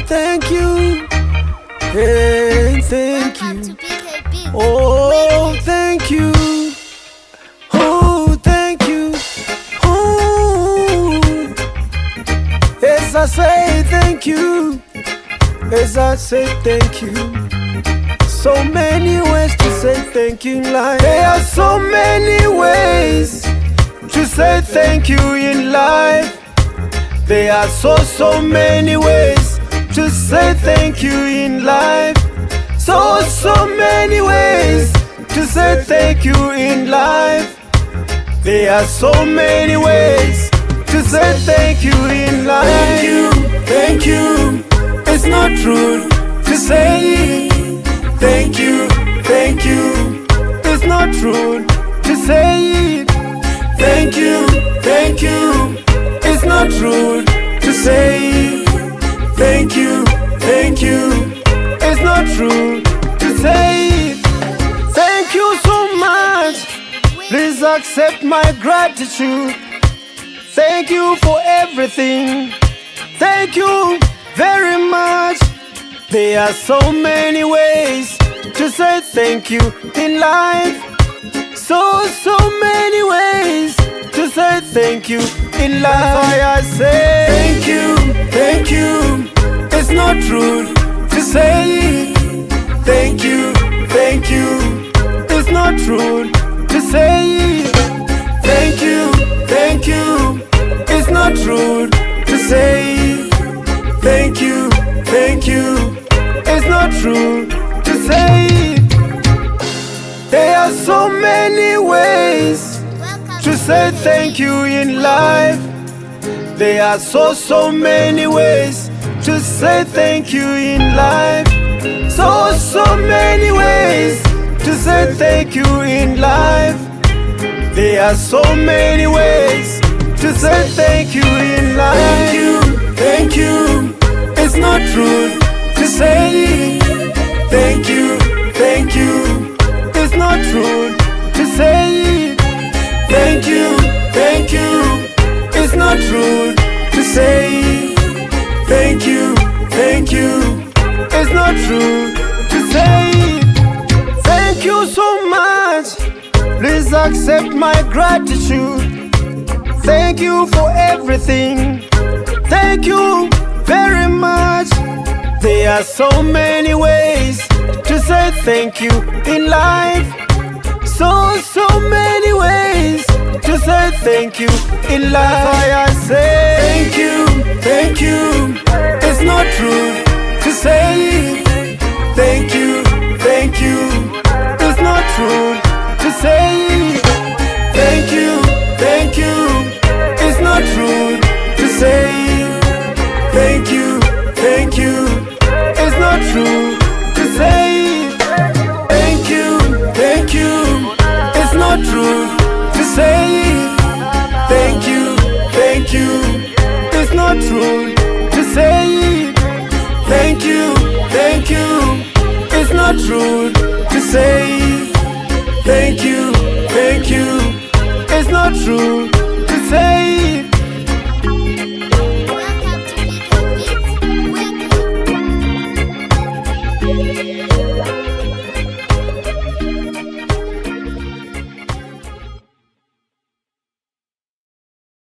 thank you. Hey, thank Welcome you. to BKB. Oh, thank you. Oh, thank you. Oh, as I say thank you. As I say thank you. So many ways to say thank you in life. There are so many ways to say thank you in life. There are so many ways to say thank you in life. So many ways to say thank you in life. There are so many ways to say thank you in life. Thank you. It's not rude to say thank you. It's not rude to say thank you. It's not rude to say thank you. It's not rude to say thank you so much. Please accept my gratitude. Thank you for everything. Thank you very much. There are so many ways to say thank you in life. So many ways to say thank you in life. That's why I say thank you. It's not rude to say thank you. It's not rude to say thank you. It's not rude to say thank you. It's not rude to say. There are so many ways Welcome to say thank you in life. There are so many ways to say thank you in life. So many ways to say thank you in life. There are so many ways to say thank you in life. Thank you. It's not rude to say thank you. It's not rude to say thank you. It's not rude to say thank you. It's not rude to say thank you so much. Please accept my gratitude. Thank you for everything. Thank you very much. There are so many ways to say thank you in life. So many ways to say thank you in life. That's why I say thank you. It's not rude to say thank you. It's not rude to say thank you. It's not rude to say thank you. It's not rude to say thank you. It's not rude to say thank you. It's not rude to say thank you. It's not rude to say thank you. It's not rude